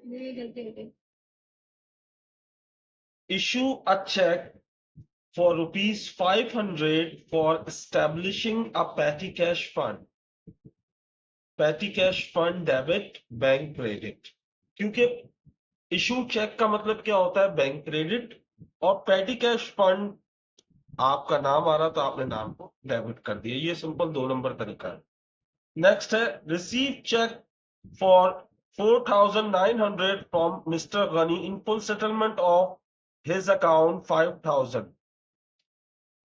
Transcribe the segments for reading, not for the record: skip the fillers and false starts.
ये गलती हो गई। Issue a check for rupees 500 for establishing a petty cash fund. Petty cash fund debit, bank credit. क्योंकि issue check का मतलब क्या होता है? Bank credit. और पेटी कैश फंड, आपका नाम आ रहा तो आपने नाम को डेबिट कर दिया। ये सिंपल 2 नंबर तरीका है। नेक्स्ट है receive cheque for 4,900 from mister Gani in full settlement of his account 5,000।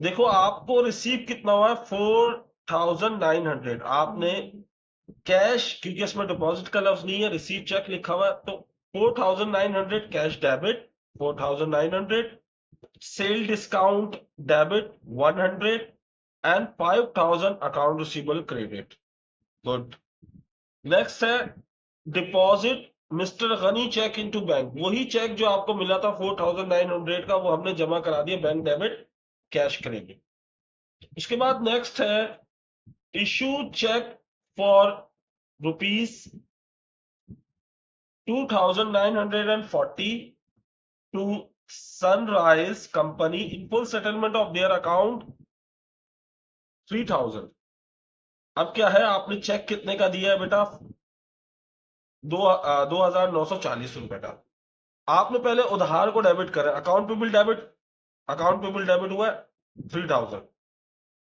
देखो आपको रिसीव कितना हुआ है? 4,900। आपने कैश, क्योंकि इसमें डिपॉजिट का लफ्ज नहीं है, रिसीव चेक लिखा हुआ है, तो 4,900 cash debit 4,900, sale discount debit 100 and 5,000 account receivable credit. Good. Next है deposit Mr Gani cheque into bank. वही चेक जो आपको मिला था 4,900 का, वो हमने जमा करा दिया बैंक डेबिट कैश क्रेडिट। उसके बाद नेक्स्ट है issue cheque for rupees 2,940 to Sunrise company in full settlement of their account 3,000। अब क्या है, आपने चेक कितने का दिया है बेटा? 2,940 रुपए का। आपने पहले उधार को डेबिट करा, account payable debit, account payable debit हुआ 3,000।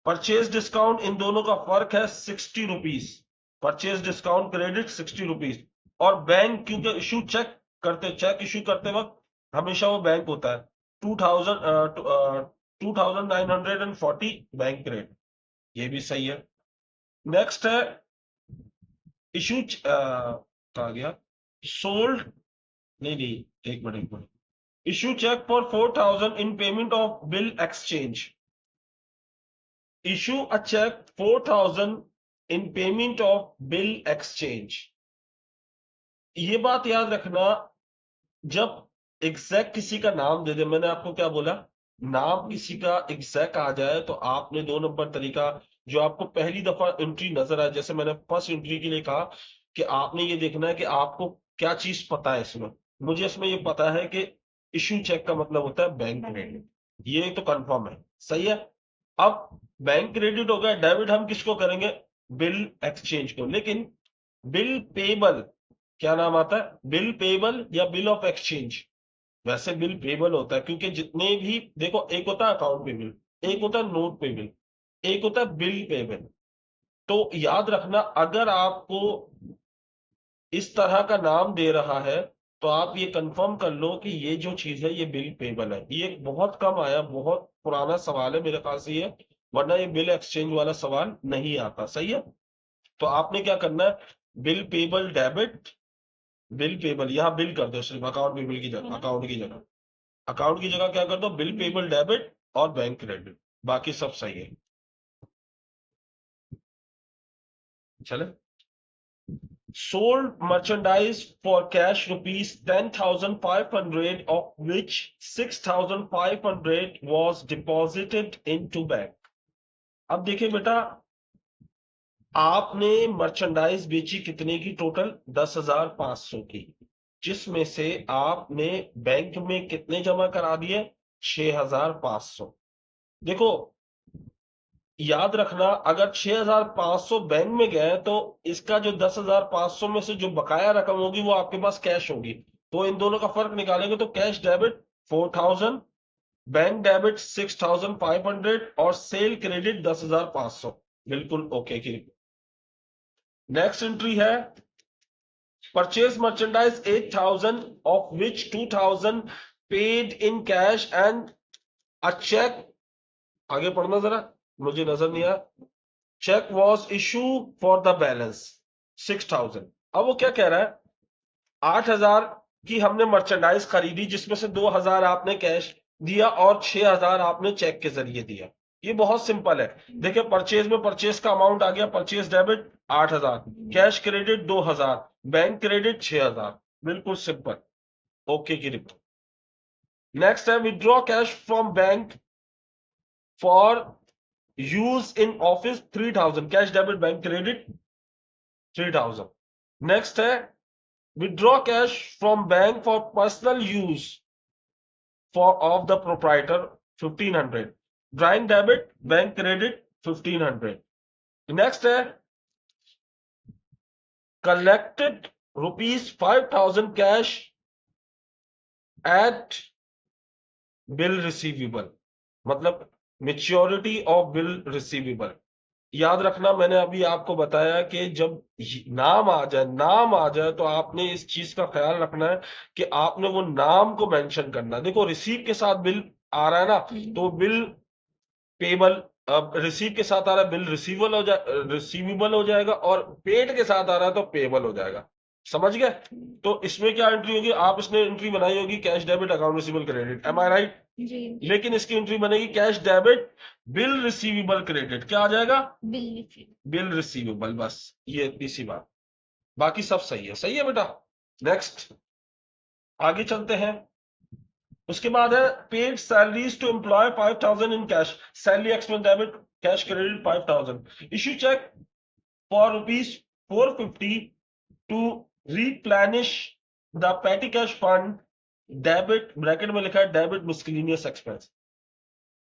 परचेज डिस्काउंट, इन दोनों का फर्क है 60 rupees. Purchase discount credit 60 rupees. और बैंक, क्योंकि इशू चेक इशू करते वक्त हमेशा वो बैंक होता है। 2,940 बैंक रेट, ये भी सही है। नेक्स्ट है इशू कहा गया सोल्ड, नहीं नहीं, एक मिनट। Issue cheque for 4,000 in payment of bill exchange. Issue a cheque 4,000 in payment of bill exchange. ये बात याद रखना, जब एग्जैक्ट किसी का नाम दे दे, मैंने आपको क्या बोला, नाम किसी का एग्जैक्ट आ जाए तो आपने 2 नंबर तरीका, जो आपको पहली दफा एंट्री नजर आए, जैसे मैंने फर्स्ट एंट्री के लिए कहा कि आपने ये देखना है कि आपको क्या चीज पता है इसमें। मुझे इसमें ये पता है कि इशू चेक का मतलब होता है बैंक क्रेडिट, ये तो कंफर्म है, सही है। अब बैंक क्रेडिट हो गया, डेबिट हम किसको करेंगे? बिल एक्सचेंज को। लेकिन बिल पेबल क्या नाम आता है? बिल पेबल या बिल ऑफ एक्सचेंज? वैसे बिल पेबल होता है, क्योंकि जितने भी, देखो, एक होता है अकाउंट पेबल, एक होता है नोट पेबल, एक होता है बिल पेबल। तो याद रखना, अगर आपको इस तरह का नाम दे रहा है तो आप ये कंफर्म कर लो कि ये जो चीज है ये बिल पेबल है। ये बहुत कम आया, बहुत पुराना सवाल है मेरे ख्याल से ये, वरना ये बिल एक्सचेंज वाला सवाल नहीं आता, सही है। तो आपने क्या करना है? Bill payable debit, bill payable यहां बिल कर दो, सिर्फ अकाउंट पेबल की जगह, अकाउंट की जगह क्या कर दो? बिल पेबल डेबिट और बैंक क्रेडिट, बाकी सब सही है। चले। Sold merchandise for cash rupees 10,500 of which 6,500 was deposited into bank. अब देखिए बेटा, आपने मर्चेंडाइज बेची कितने की? टोटल 10,500 की, जिसमें से आपने बैंक में कितने जमा करा दिए? 6,500। देखो, याद रखना, अगर 6,500 बैंक में गए तो इसका जो 10,500 में से जो बकाया रकम होगी वो आपके पास कैश होगी। तो इन दोनों का फर्क निकालेंगे तो कैश डेबिट 4,000, बैंक डेबिट 6,500 और सेल क्रेडिट 10,500। बिल्कुल ओके की। नेक्स्ट एंट्री है purchase merchandise 8,000 of which 2,000 paid in cash and a cheque. आगे पढ़ना जरा, मुझे नजर नहीं आया। Cheque was issue for the balance 6,000। अब वो क्या कह रहा है? 8,000 की हमने मर्चेंडाइज खरीदी, जिसमें से 2,000 आपने कैश दिया और 6,000 आपने चेक के जरिए दिया। ये बहुत सिंपल है। देखिए, परचेज में परचेज का अमाउंट आ गया, purchase debit 8,000, cash credit 2,000, bank credit 6,000। बिल्कुल सिंपल, ओके की रिपोर्ट। नेक्स्ट है withdraw cash from bank for use in office 3,000, cash debit bank credit 3,000। Next है withdraw cash from bank for personal use for of the proprietor 1500, drawing debit bank credit 1500. Next है collected rupees 5000 cash at bill receivable, मतलब maturity of bill receivable. याद रखना, मैंने अभी आपको बताया कि जब नाम आ जाए तो आपने इस चीज का ख्याल रखना है कि आपने वो नाम को मेंशन करना। देखो रिसीव के साथ बिल आ रहा है ना, तो बिल पेबल, अब रिसीव के साथ आ रहा है बिल रिसीवेबल हो जाएगा, और पेड के साथ आ रहा है तो पेबल हो जाएगा। समझ गए? तो इसमें क्या एंट्री होगी? आप इसने एंट्री बनाई होगी cash debit account receivable credit, am I right? जी। लेकिन इसकी एंट्री बनेगी cash debit bill receivable credit. क्या आ जाएगा? Bill receivable. बस ये इतनी सी बात, बाकी सब सही है। सही है बेटा? नेक्स्ट आगे चलते हैं। उसके बाद है paid salaries to employ 5000 in cash, salary expense debit cash credit 5000, issue cheque for rupees 450 to replenish the petty cash fund debit, bracket में लिखा है डेबिट मिसलेनियस एक्सपेंस।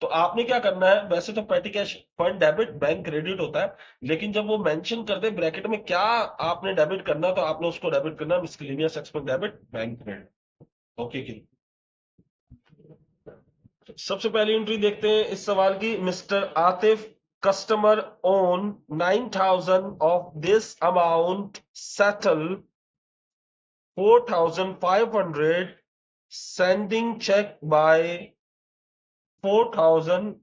तो आपने क्या करना है, वैसे तो पेटी cash fund debit bank credit होता है, लेकिन जब वो मेंशन कर दे ब्रैकेट में क्या आपने डेबिट करना, तो आपने उसको डेबिट करना miscellaneous expense debit bank credit. Okay की सबसे पहली एंट्री देखते हैं इस सवाल की। Mister Atif, customer own 9000 of this amount, settle 4500, sending cheque by 4000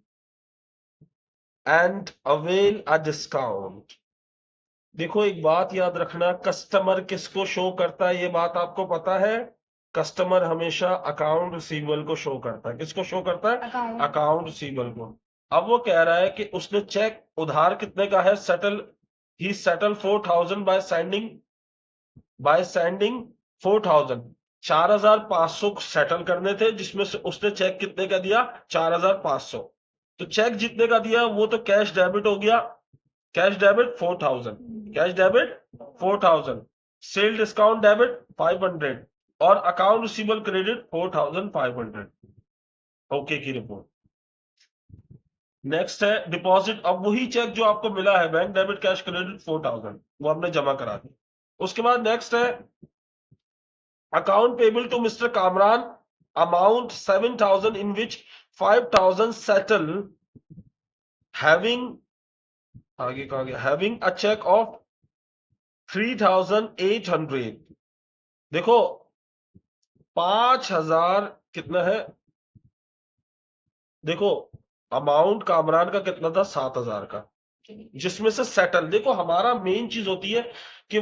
and avail a discount. देखो एक बात याद रखना, कस्टमर किसको शो करता है, ये बात आपको पता है। कस्टमर हमेशा अकाउंट रिसीवेबल को शो करता है। किसको शो करता है? अकाउंट रिसीवेबल को। अब वो कह रहा है कि उसने चेक उधार कितने का है, settle, he settle 4000 by sending 4000, 4500 settle करने थे, जिसमें से उसने चेक कितने का दिया? 4500। तो चेक जितने का दिया वो तो कैश डेबिट हो गया, cash debit 4000, cash debit 4000, cell discount debit 500, और अकाउंट रिसीवेबल क्रेडिट 4500। ओके की रिपोर्ट। नेक्स्ट है डिपॉजिट। अब वही चेक जो आपको मिला है, बैंक डेबिट कैश क्रेडिट 4000, वो हमने जमा करा दी। उसके बाद नेक्स्ट है account payable to mister Kamran, amount 7000 in which 5000 settle, having, आगे कहा गया, हैविंग अ चेक ऑफ 3800। देखो 5000 कितना है, देखो अमाउंट कामरान का कितना था? 7000 का, जिसमें से सेटल, देखो हमारा मेन चीज होती है कि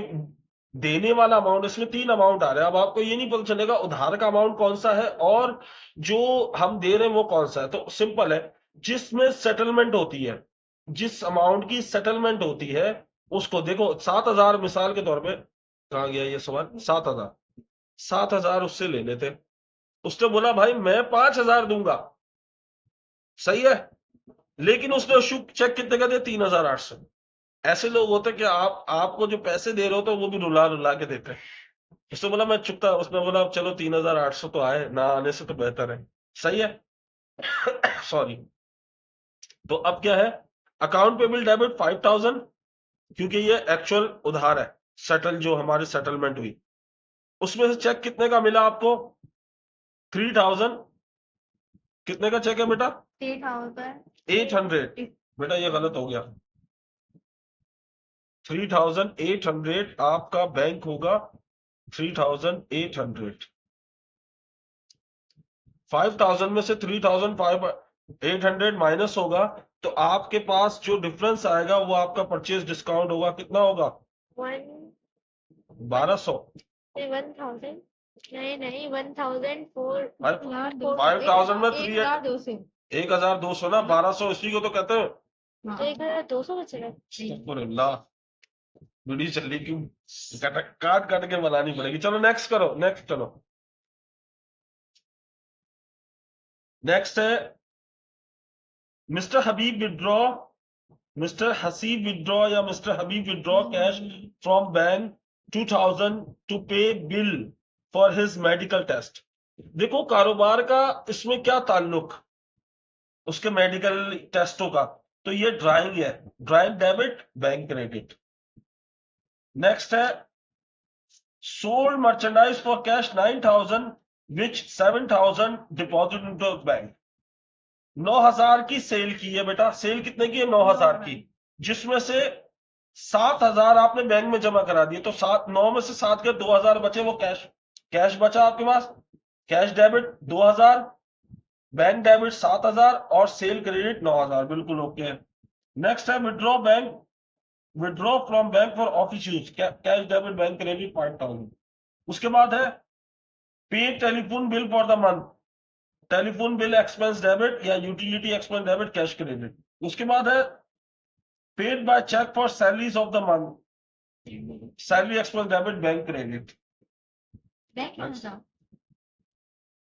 देने वाला अमाउंट, इसमें 3 अमाउंट आ रहे हैं। अब आपको ये नहीं पता चलेगा उधार का अमाउंट कौन सा है और जो हम दे रहे हैं वो कौन सा है। तो सिंपल है, जिसमें सेटलमेंट होती है, जिस अमाउंट की सेटलमेंट होती है उसको, देखो 7000 मिसाल के तौर पे, कहा गया ये सवाल, 7000 उससे ले लेते। उसने बोला भाई मैं 5000 दूंगा, सही है, लेकिन उसने चेक कितने का दिया? 3800। ऐसे लोग होते हैं कि आपको जो पैसे दे रहे हो तो वो भी रुला रुला के देते हैं। उसने बोला मैं चुकता, उसने बोला चलो 3800 तो आए, ना आने से तो बेहतर है। सही है? सॉरी। तो अब क्या है, अकाउंट पेबल डेबिट 5000, क्योंकि ये एक्चुअल उधार है, सेटल जो हमारी सेटलमेंट हुई, उसमें से चेक कितने का मिला आपको? 3000। कितने का चेक है बेटा? 800। बेटा ये गलत हो गया, 3800 आपका बैंक होगा 3800। 5000 में से 3800 माइनस होगा, तो आपके पास जो डिफरेंस आएगा वो आपका परचेज डिस्काउंट होगा। कितना होगा? 1200। 1000 नहीं 1004, 5000 में 1200 ना, 1200 इसी को तो कहते हैं। 1200 बचेगा। अल्लाह, वीडियो चल रही, क्यों काट काट के बनानी पड़ेगी। चलो नेक्स्ट करो, नेक्स्ट चलो। नेक्स्ट है मिस्टर हबीब विड्रॉ, मिस्टर हसीब विड्रॉ या mister Habib withdraw cash from bank 2000 to pay bill for his medical test. देखो कारोबार का इसमें क्या ताल्लुक उसके मेडिकल टेस्टों का, तो ये ड्राइंग है, drawing debit bank credit. Next है sold merchandise for cash 9000 which 7000 deposit into bank. 9000 की सेल की है बेटा, सेल कितने की है 9000 की, जिसमें से 7000 आपने बैंक में जमा करा दिए, तो 9 में से 7 के 2000 बचे, वो कैश बचा आपके पास, कैश डेबिट 2000, बैंक डेबिट 7000 और सेल क्रेडिट 9000, बिल्कुल ओके। नेक्स्ट है withdraw from bank for office use, cash debit bank credit 5000। उसके बाद है पे telephone bill for the month, telephone bill expense debit या utility expense debit cash credit. उसके बाद है paid by cheque for salaries of the month, salary expense debit bank credit. Bank में बताओ।